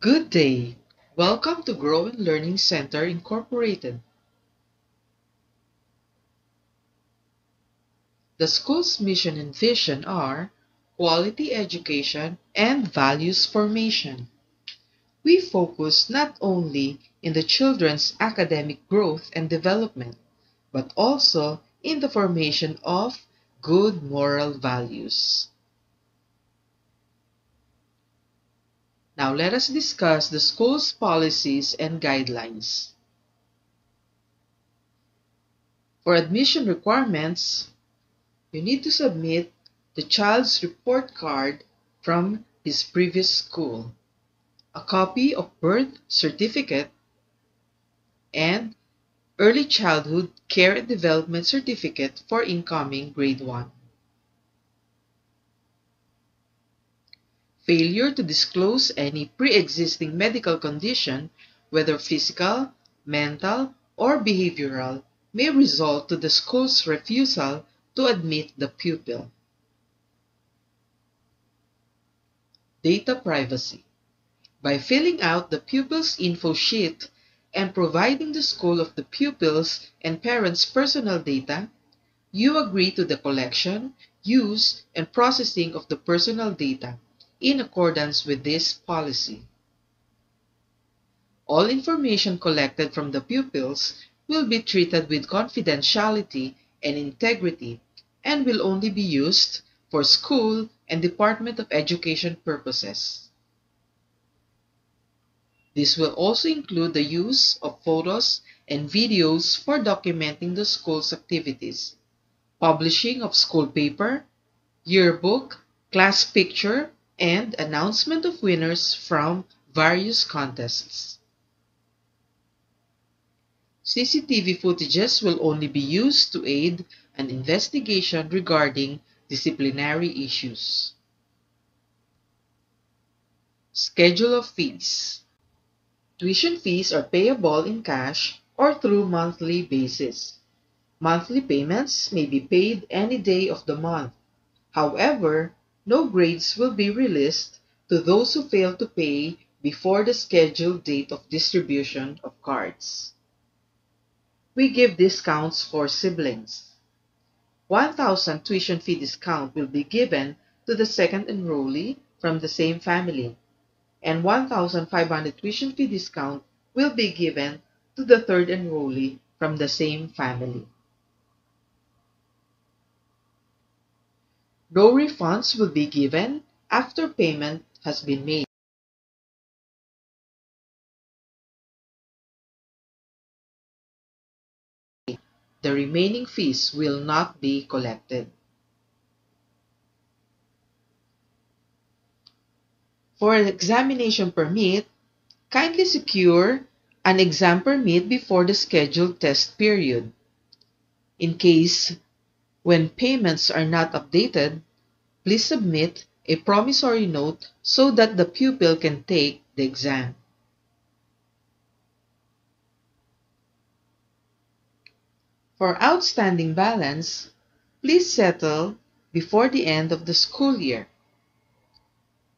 Good day. Welcome to Grow and Learning Center Incorporated. The school's mission and vision are quality education and values formation. We focus not only in the children's academic growth and development, but also in the formation of good moral values. Now let us discuss the school's policies and guidelines. For admission requirements, you need to submit the child's report card from his previous school, a copy of birth certificate, and early childhood care and development certificate for incoming grade 1. Failure to disclose any pre-existing medical condition, whether physical, mental, or behavioral, may result to the school's refusal to admit the pupil. Data privacy. By filling out the pupil's info sheet and providing the school of the pupil's and parents' personal data, you agree to the collection, use, and processing of the personal data in accordance with this policy. All information collected from the pupils will be treated with confidentiality and integrity and will only be used for school and Department of Education purposes. This will also include the use of photos and videos for documenting the school's activities, publishing of school paper, yearbook, class picture, and announcement of winners from various contests. CCTV footages will only be used to aid an investigation regarding disciplinary issues. Schedule of fees. Tuition fees are payable in cash or through monthly basis. Monthly payments may be paid any day of the month. However, no grades will be released to those who fail to pay before the scheduled date of distribution of cards. We give discounts for siblings. 1,000 tuition fee discount will be given to the second enrollee from the same family, and 1,500 tuition fee discount will be given to the third enrollee from the same family. No refunds will be given after payment has been made. The remaining fees will not be collected. For an examination permit, kindly secure an exam permit before the scheduled test period. In case when payments are not updated, please submit a promissory note so that the pupil can take the exam. For outstanding balance, please settle before the end of the school year.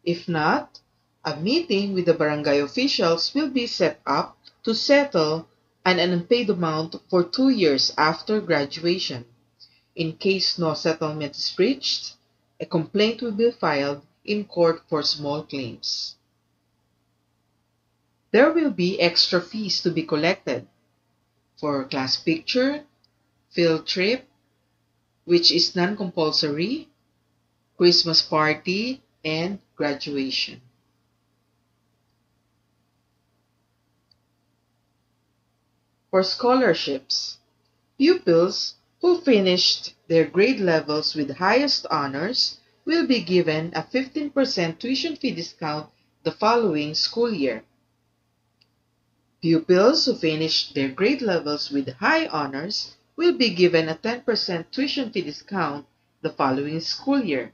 If not, a meeting with the barangay officials will be set up to settle an unpaid amount for 2 years after graduation. In case no settlement is reached, a complaint will be filed in court for small claims. There will be extra fees to be collected for class picture, field trip, which is non-compulsory, Christmas party, and graduation. For scholarships, pupils who finished their grade levels with highest honors will be given a 15% tuition fee discount the following school year. Pupils who finished their grade levels with high honors will be given a 10% tuition fee discount the following school year.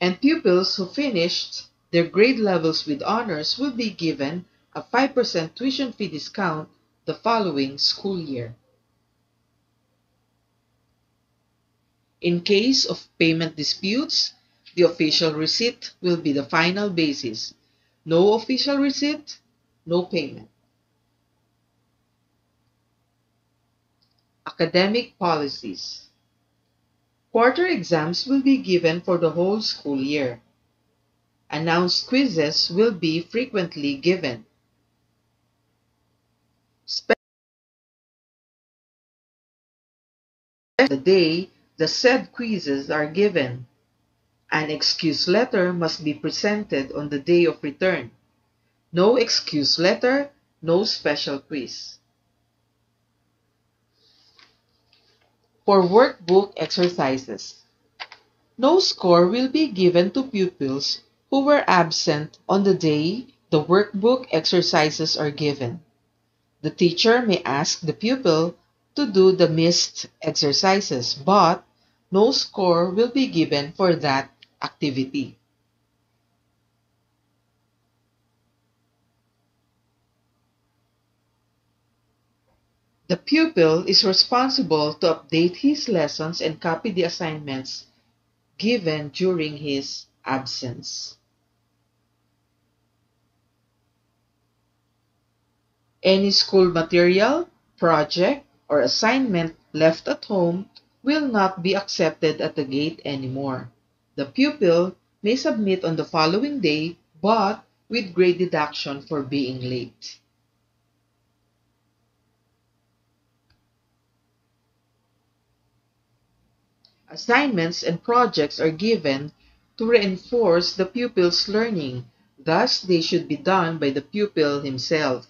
And pupils who finished their grade levels with honors will be given a 5% tuition fee discount the following school year. In case of payment disputes, the official receipt will be the final basis. No official receipt, no payment. Academic policies. Quarter exams will be given for the whole school year. Announced quizzes will be frequently given. Spend the day the said quizzes are given. An excuse letter must be presented on the day of return. No excuse letter, no special quiz. For workbook exercises, no score will be given to pupils who were absent on the day the workbook exercises are given. The teacher may ask the pupil to do the missed exercises, but no score will be given for that activity. The pupil is responsible to update his lessons and copy the assignments given during his absence. Any school material, project, or assignment left at home will not be accepted at the gate anymore. The pupil may submit on the following day, but with grade deduction for being late. Assignments and projects are given to reinforce the pupil's learning, thus they should be done by the pupil himself.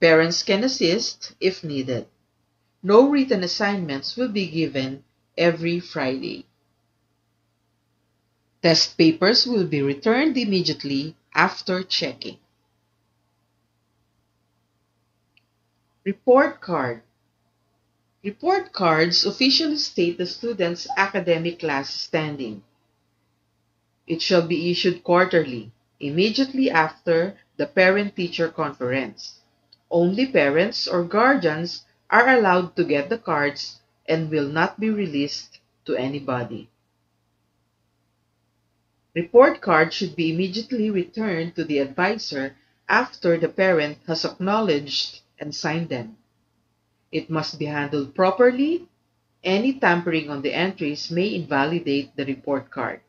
Parents can assist if needed. No written assignments will be given every Friday. Test papers will be returned immediately after checking. Report card. Report cards officially state the student's academic class standing. It shall be issued quarterly, immediately after the parent-teacher conference. Only parents or guardians are allowed to get the cards and will not be released to anybody. Report cards should be immediately returned to the advisor after the parent has acknowledged and signed them. It must be handled properly. Any tampering on the entries may invalidate the report card.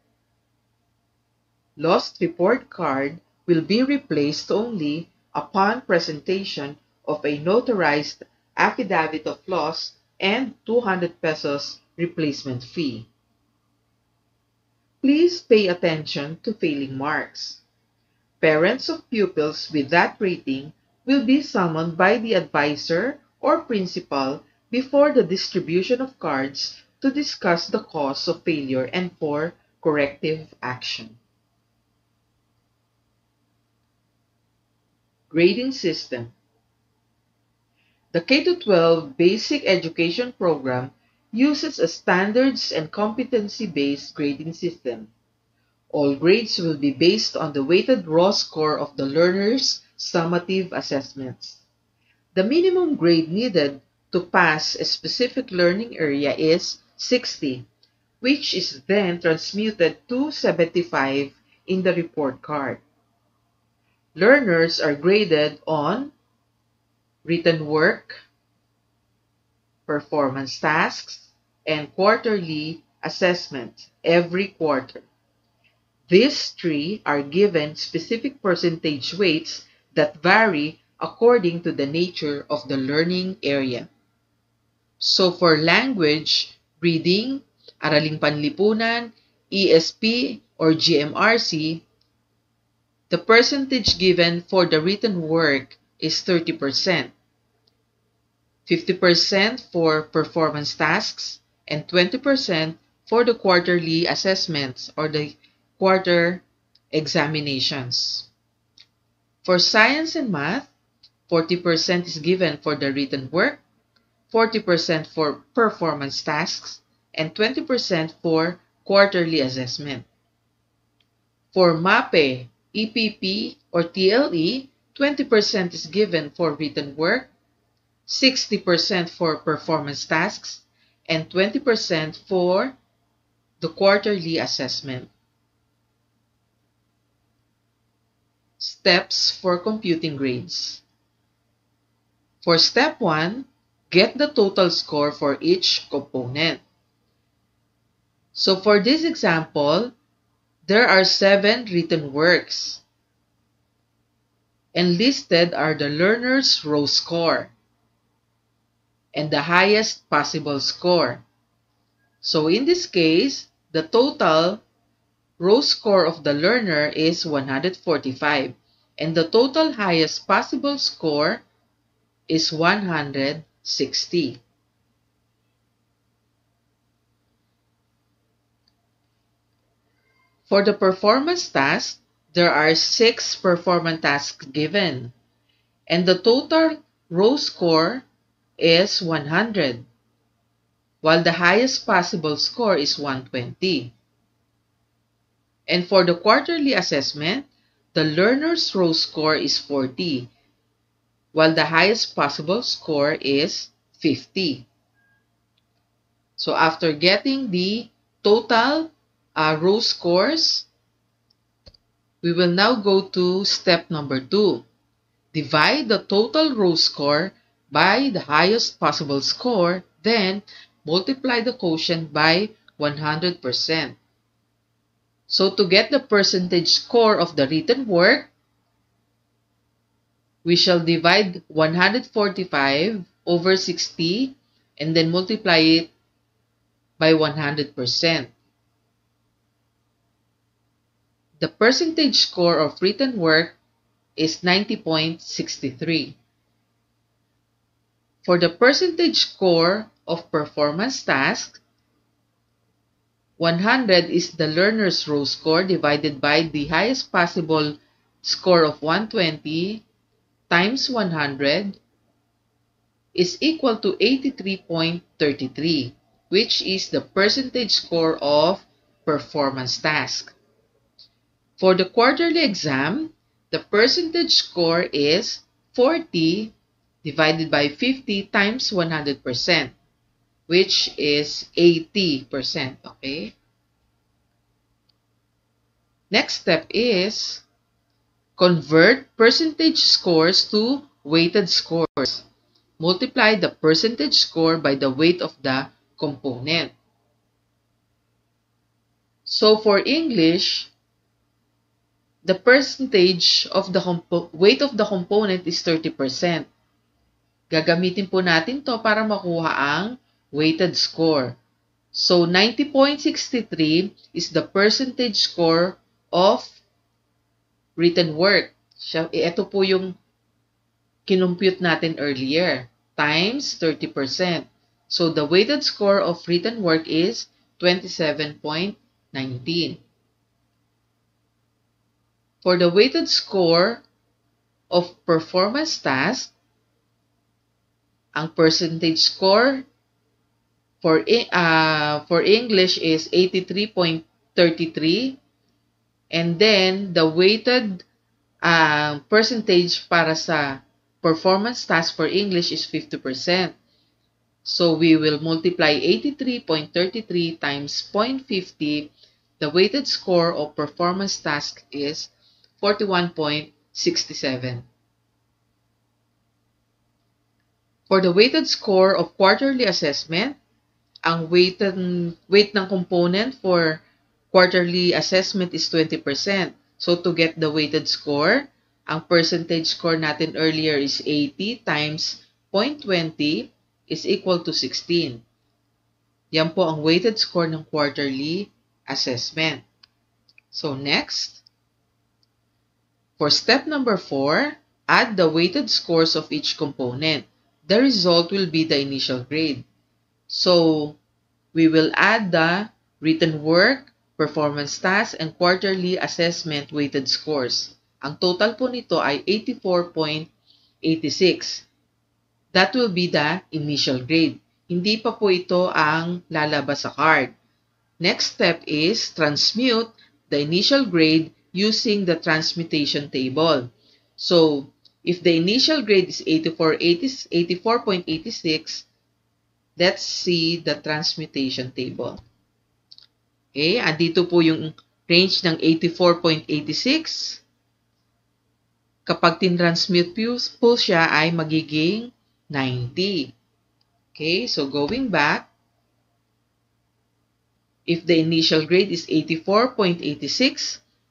Lost report card will be replaced only upon presentation of a notarized affidavit of loss and 200 pesos replacement fee. Please pay attention to failing marks. Parents of pupils with that rating will be summoned by the advisor or principal before the distribution of cards to discuss the cause of failure and for corrective action. Grading system. The K-12 Basic Education Program uses a standards and competency-based grading system. All grades will be based on the weighted raw score of the learner's summative assessments. The minimum grade needed to pass a specific learning area is 60, which is then transmuted to 75 in the report card. Learners are graded on written work, performance tasks, and quarterly assessment every quarter. These three are given specific percentage weights that vary according to the nature of the learning area. So for language, reading, Araling Panlipunan, ESP, or GMRC, the percentage given for the written work is 30%, 50% for performance tasks, and 20% for the quarterly assessments or the quarter examinations. For science and math, 40% is given for the written work, 40% for performance tasks, and 20% for quarterly assessment. For MAPE, EPP, or TLE, 20% is given for written work, 60% for performance tasks, and 20% for the quarterly assessment. Steps for computing grades. For step 1, get the total score for each component. So for this example, there are 7 written works. And listed are the learner's row score and the highest possible score. So in this case, the total row score of the learner is 145 and the total highest possible score is 160. For the performance task, there are 6 performance tasks given and the total row score is 100 while the highest possible score is 120. And for the quarterly assessment, the learner's row score is 40, while the highest possible score is 50. So after getting the total row scores, we will now go to step number 2. Divide the total row score by the highest possible score, then multiply the quotient by 100%. So to get the percentage score of the written work, we shall divide 145 over 60 and then multiply it by 100%. The percentage score of written work is 90.63. For the percentage score of performance task, 100 is the learner's row score divided by the highest possible score of 120 times 100 is equal to 83.33, which is the percentage score of performance task. For the quarterly exam, the percentage score is 40 divided by 50 times 100%, which is 80%, okay? Next step is convert percentage scores to weighted scores. Multiply the percentage score by the weight of the component. So for English, the percentage of the weight of the component is 30%. Gagamitin po natin to para makuha ang weighted score. So 90.63 is the percentage score of written work. Ito po yung kinumpute natin earlier, times 30%. So the weighted score of written work is 27.19. For the weighted score of performance task, ang percentage score for English is 83.33 and then the weighted percentage para sa performance task for English is 50%. So we will multiply 83.33 times 0.50. The weighted score of performance task is 41.67. For the weighted score of quarterly assessment, ang weight ng component for quarterly assessment is 20%. So to get the weighted score, ang percentage score natin earlier is 80 times 0.20 is equal to 16. Yan po ang weighted score ng quarterly assessment. So next, for step number 4, add the weighted scores of each component. The result will be the initial grade. So we will add the written work, performance task, and quarterly assessment weighted scores. Ang total po nito ay 84.86. That will be the initial grade. Hindi pa po ito ang lalabas sa card. Next step is transmute the initial grade using the transmutation table. So, if the initial grade is 84.86, let's see the transmutation table. Okay, andito po yung range ng 84.86 Kapag tinransmute po siya ay magiging 90. Okay, so going back, if the initial grade is 84.86,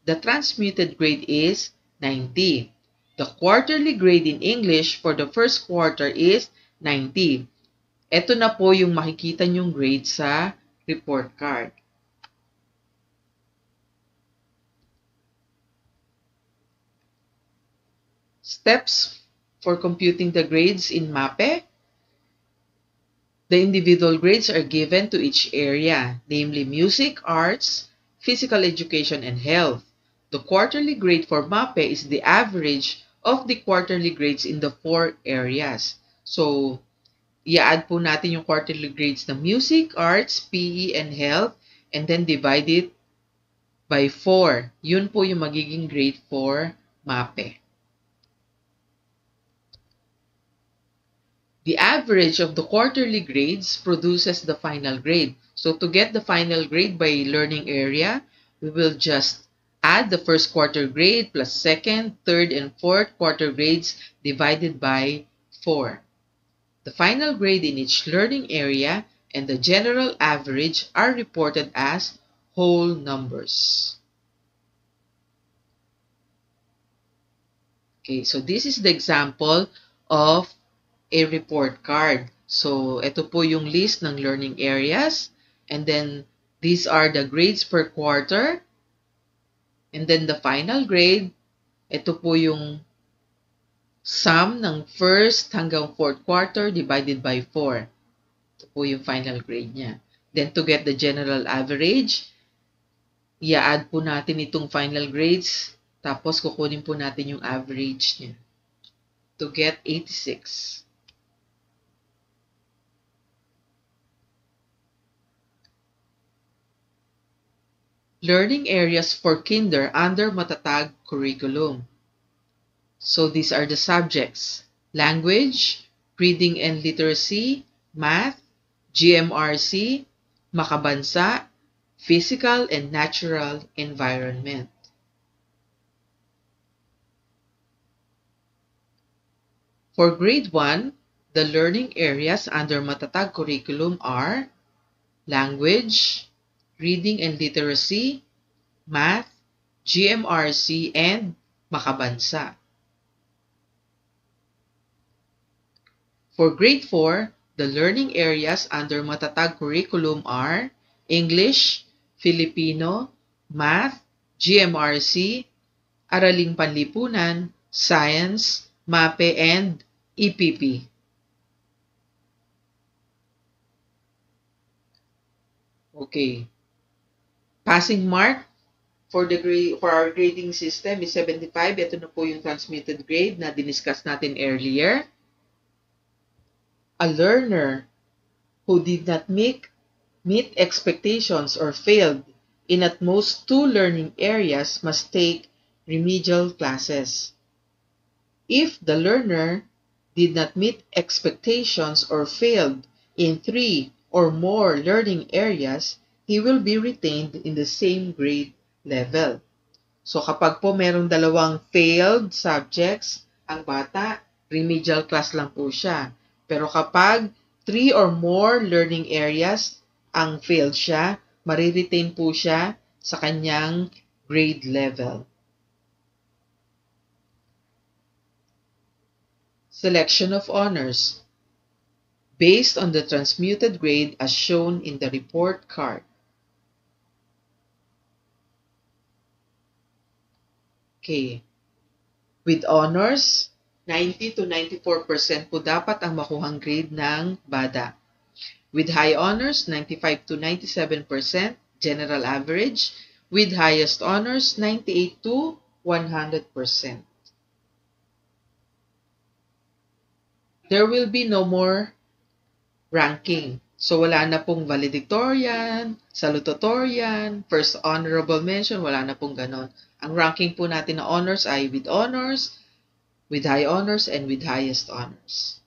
the transmuted grade is 90. The quarterly grade in English for the first quarter is 90. Ito na po yung makikita nyong grade sa report card. Steps for computing the grades in MAPE. The individual grades are given to each area, namely music, arts, physical education, and health. The quarterly grade for MAPE is the average of the quarterly grades in the 4 areas. So, i-add po natin yung quarterly grades ng music, arts, PE, and health, and then divide it by 4. Yun po yung magiging grade for MAPE. The average of the quarterly grades produces the final grade. So to get the final grade by learning area, we will just add the first quarter grade plus second, third, and fourth quarter grades divided by 4. The final grade in each learning area and the general average are reported as whole numbers. Okay, so this is the example of a report card. So, ito po yung list ng learning areas. And then, these are the grades per quarter. And then, the final grade. Ito po yung sum ng first hanggang fourth quarter divided by 4. Ito po yung final grade niya. Then, to get the general average, i-add po natin itong final grades. Tapos, kukunin po natin yung average niya to get 86. Learning areas for kinder under Matatag curriculum. So these are the subjects: language, reading and literacy, math, GMRC, makabansa, physical and natural environment. For grade 1, the learning areas under Matatag curriculum are language, reading and literacy, math, GMRC, and makabansa. For grade 4, the learning areas under Matatag curriculum are English, Filipino, math, GMRC, Araling Panlipunan, science, MAPE, and EPP. Okay. Passing mark for our grading system is 75. Ito na po yung transmitted grade na diniscuss natin earlier. A learner who did not meet expectations or failed in at most 2 learning areas must take remedial classes. If the learner did not meet expectations or failed in 3 or more learning areas, he will be retained in the same grade level. So kapag po merong dalawang failed subjects, ang bata, remedial class lang po siya. Pero kapag 3 or more learning areas ang failed siya, mariretain po siya sa kanyang grade level. Selection of honors based on the transmuted grade as shown in the report card. Okay. With honors, 90 to 94% po dapat ang makuhang grade ng bata. With high honors, 95 to 97% general average. With highest honors, 98 to 100%. There will be no more ranking. So, wala na pong valedictorian, salutatorian, first honorable mention, wala na pong ganon. Ang ranking po natin na honors ay with honors, with high honors, and with highest honors.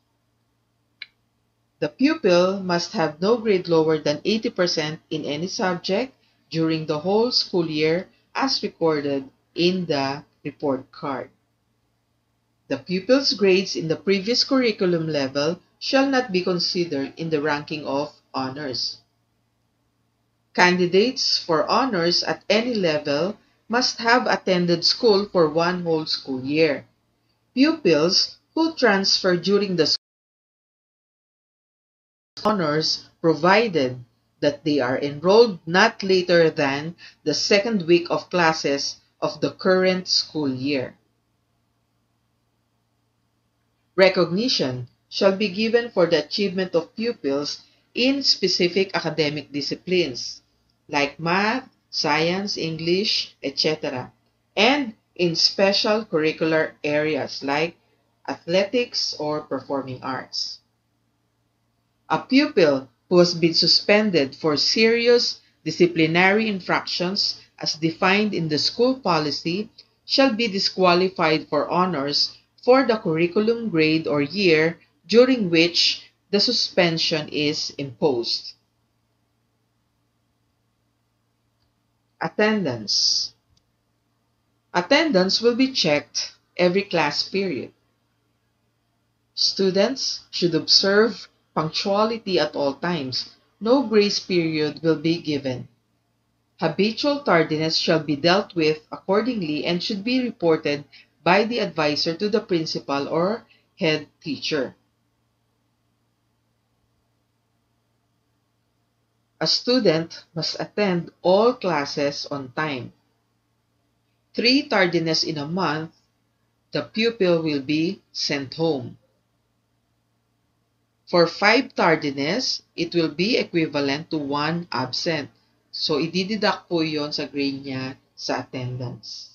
The pupil must have no grade lower than 80% in any subject during the whole school year as recorded in the report card. The pupils' grades in the previous curriculum level shall not be considered in the ranking of honors. Candidates for honors at any level must have attended school for one whole school year. Pupils who transfer during the honors provided that they are enrolled not later than the second week of classes of the current school year. Recognition shall be given for the achievement of pupils in specific academic disciplines like math, science, English, etc., and in special curricular areas like athletics or performing arts. A pupil who has been suspended for serious disciplinary infractions as defined in the school policy shall be disqualified for honors for the curriculum grade or year during which the suspension is imposed. Attendance. Attendance will be checked every class period. Students should observe punctuality at all times. No grace period will be given. Habitual tardiness shall be dealt with accordingly and should be reported by the advisor to the principal or head teacher. A student must attend all classes on time. 3 tardiness in a month, the pupil will be sent home. For 5 tardiness, it will be equivalent to 1 absent. So, idideduct po yon sa grade niya sa attendance.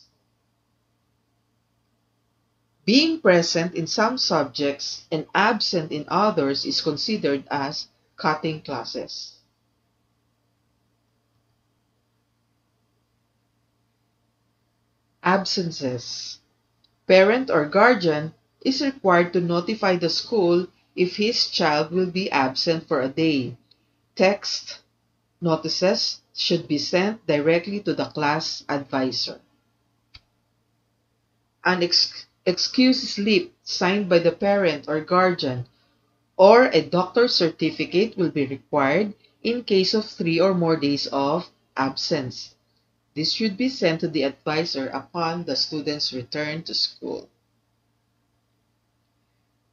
Being present in some subjects and absent in others is considered as cutting classes. Absences. Parent or guardian is required to notify the school if his child will be absent for a day. Text notices should be sent directly to the class advisor. An excuse slip signed by the parent or guardian or a doctor's certificate will be required in case of 3 or more days of absence. This should be sent to the advisor upon the student's return to school.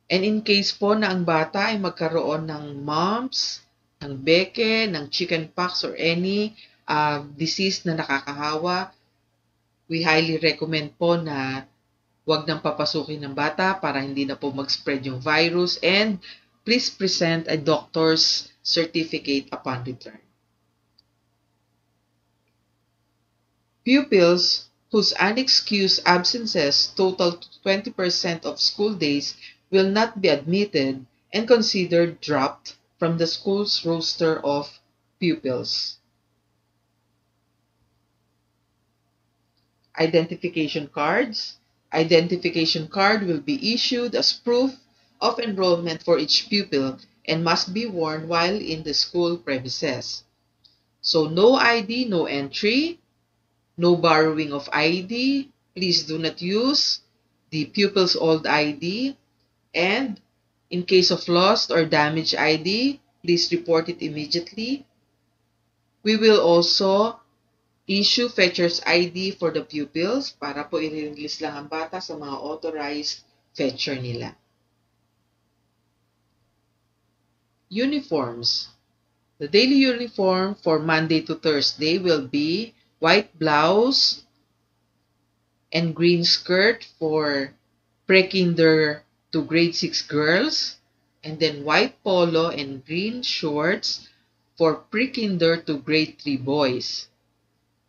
And in case po na ang bata ay magkaroon ng mumps, ng beke, ng chickenpox, or any disease na nakakahawa, we highly recommend po na huwag nang papasukin ng bata para hindi na po mag-spread yung virus, and please present a doctor's certificate upon return. Pupils whose unexcused absences total 20% of school days will not be admitted and considered dropped from the school's roster of pupils. Identification cards. Identification card will be issued as proof of enrollment for each pupil and must be worn while in the school premises. So no ID, no entry, no borrowing of ID. Please do not use the pupil's old ID. And in case of lost or damaged ID, please report it immediately. We will also issue fetcher's ID for the pupils para po i-release lang ang bata sa mga authorized fetcher nila. Uniforms. The daily uniform for Monday to Thursday will be white blouse and green skirt for pre-kinder to grade 6 girls, and then white polo and green shorts for pre-kinder to grade 3 boys.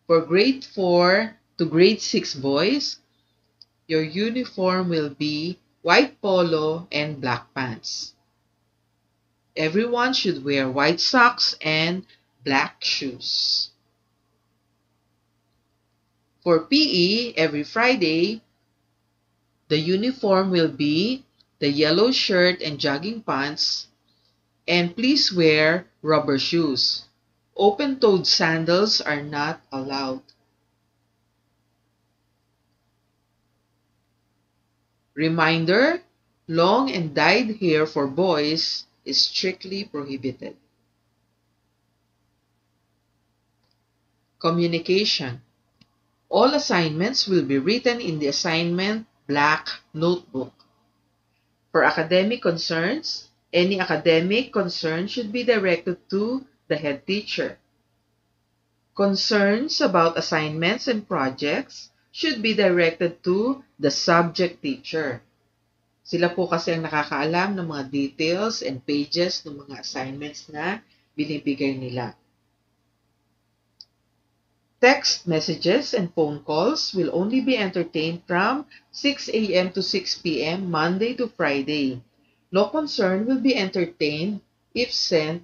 For grade 4 to grade 6 boys, your uniform will be white polo and black pants. Everyone should wear white socks and black shoes. For PE, every Friday, the uniform will be the yellow shirt and jogging pants, and please wear rubber shoes. Open-toed sandals are not allowed. Reminder, long and dyed hair for boys is strictly prohibited. Communication. All assignments will be written in the assignment black notebook. For academic concerns, any academic concern should be directed to the head teacher. Concerns about assignments and projects should be directed to the subject teacher. Sila po kasi ang nakakaalam ng mga details and pages ng mga assignments na binibigay nila. Text messages and phone calls will only be entertained from 6 a.m. to 6 p.m. Monday to Friday. No concern will be entertained if sent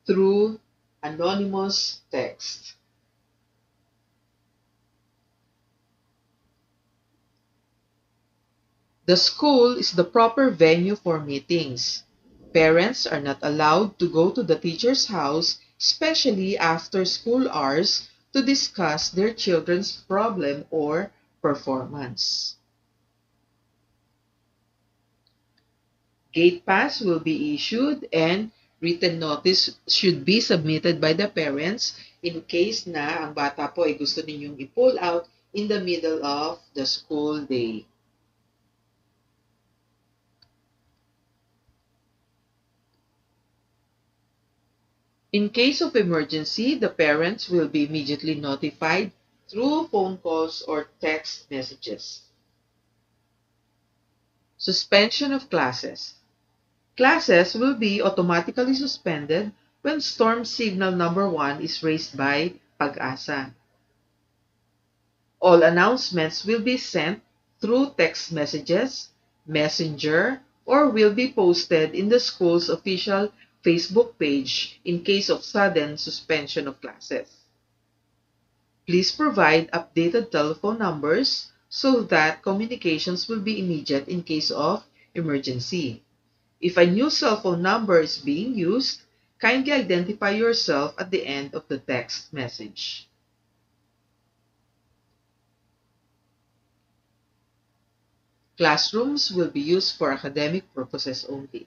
through anonymous text. The school is the proper venue for meetings. Parents are not allowed to go to the teacher's house, especially after school hours, to discuss their children's problem or performance. Gate pass will be issued and written notice should be submitted by the parents in case na ang bata po ay gusto ninyong i-pull out in the middle of the school day. In case of emergency, the parents will be immediately notified through phone calls or text messages. Suspension of classes. Classes will be automatically suspended when storm signal number 1 is raised by Pag-asa. All announcements will be sent through text messages, messenger, or will be posted in the school's official Facebook page in case of sudden suspension of classes. Please provide updated telephone numbers so that communications will be immediate in case of emergency. If a new cell phone number is being used, kindly identify yourself at the end of the text message. Classrooms will be used for academic purposes only.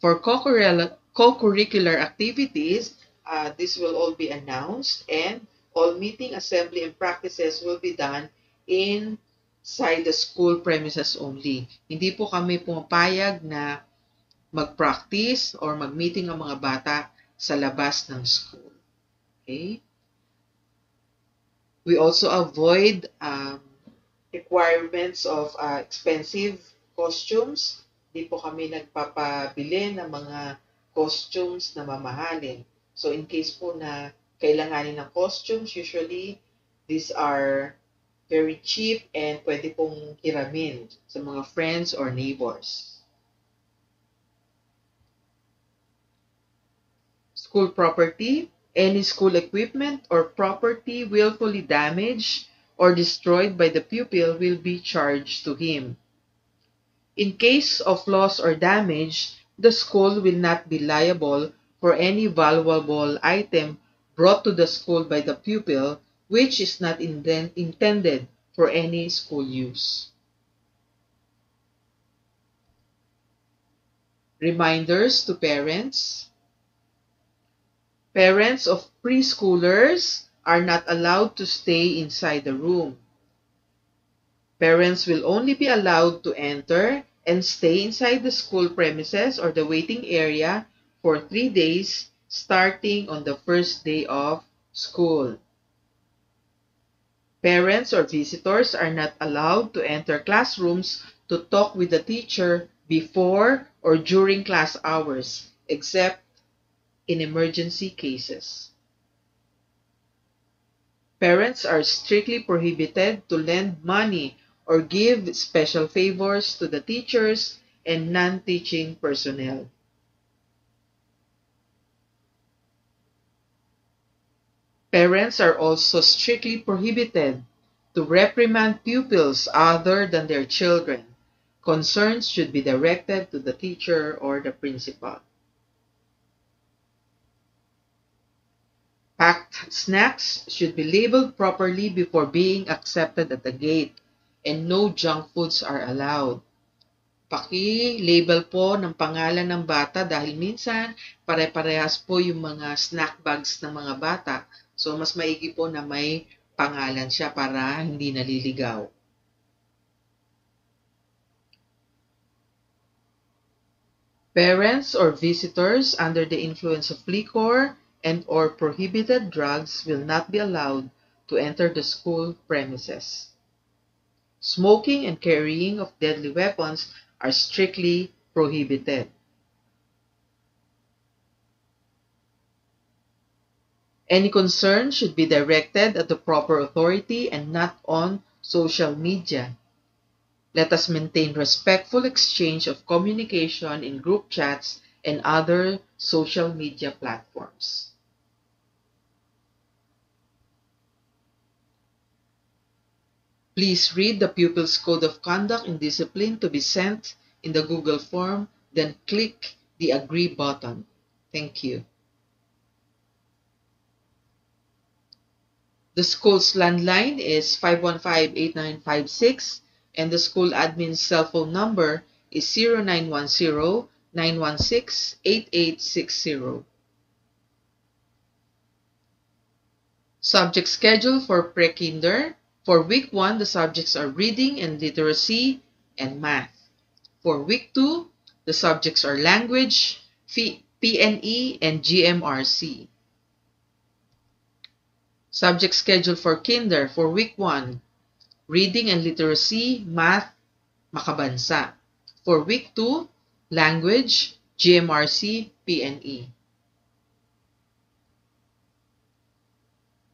For co-curricular activities, this will all be announced and all meeting, assembly, and practices will be done inside the school premises only. Hindi po kami pumapayag na mag-practice or mag-meeting ang mga bata sa labas ng school. Okay? We also avoid requirements of expensive costumes. Di po kami nagpapabili ng mga costumes na mamahalin. So in case po na kailanganin ng costumes, usually these are very cheap and pwede pong hiramin sa mga friends or neighbors. School property. Any school equipment or property willfully damaged or destroyed by the pupil will be charged to him. In case of loss or damage, the school will not be liable for any valuable item brought to the school by the pupil which is not intended for any school use. Reminders to parents. Parents of preschoolers are not allowed to stay inside the room. Parents will only be allowed to enter and stay inside the school premises or the waiting area for 3 days, starting on the first day of school. Parents or visitors are not allowed to enter classrooms to talk with the teacher before or during class hours, except in emergency cases. Parents are strictly prohibited to lend money or give special favors to the teachers and non-teaching personnel. Parents are also strictly prohibited to reprimand pupils other than their children. Concerns should be directed to the teacher or the principal. Packed snacks should be labeled properly before being accepted at the gate. and no junk foods are allowed. Paki-label po ng pangalan ng bata dahil minsan pare-parehas po yung mga snack bags ng mga bata. So, mas maigi po na may pangalan siya para hindi naliligaw. Parents or visitors under the influence of liquor and or prohibited drugs will not be allowed to enter the school premises. Smoking and carrying of deadly weapons are strictly prohibited. Any concern should be directed at the proper authority and not on social media. Let us maintain respectful exchange of communication in group chats and other social media platforms. Please read the pupil's code of conduct and discipline to be sent in the Google form, then click the agree button. Thank you. The school's landline is 515-8956 and the school admin's cell phone number is 0910-916-8860. Subject schedule for pre-kinder. For week 1, the subjects are reading and literacy and math. For week 2, the subjects are language, PNE, and GMRC. Subject schedule for kinder for week 1, reading and literacy, math, makabansa. For week 2, language, GMRC, PNE.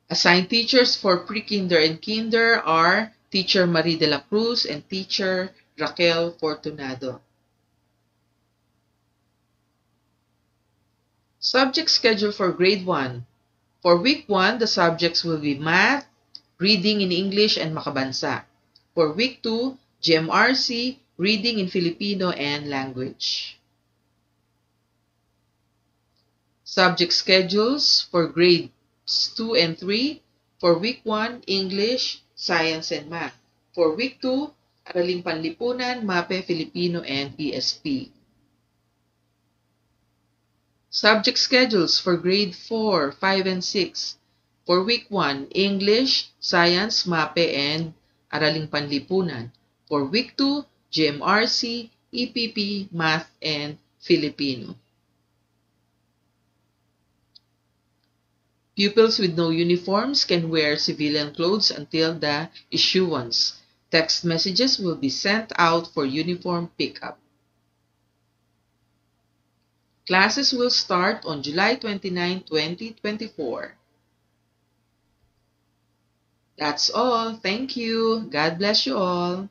Assigned teachers for pre-kinder and kinder are Teacher Marie de la Cruz and Teacher Raquel Fortunado. Subject schedule for grade 1. For week 1, the subjects will be math, reading in English and makabansa. For week 2, GMRC, reading in Filipino and language. Subject schedules for grades 2 and 3. For week 1, English, Science, and Math. For week 2, Araling Panlipunan, MAPE, Filipino, and ESP. Subject schedules for grade 4, 5, and 6. For week 1, English, Science, MAPE, and Araling Panlipunan. For week 2, GMRC, EPP, Math, and Filipino. Pupils with no uniforms can wear civilian clothes until the issuance. Text messages will be sent out for uniform pickup. Classes will start on July 29, 2024. That's all. Thank you. God bless you all.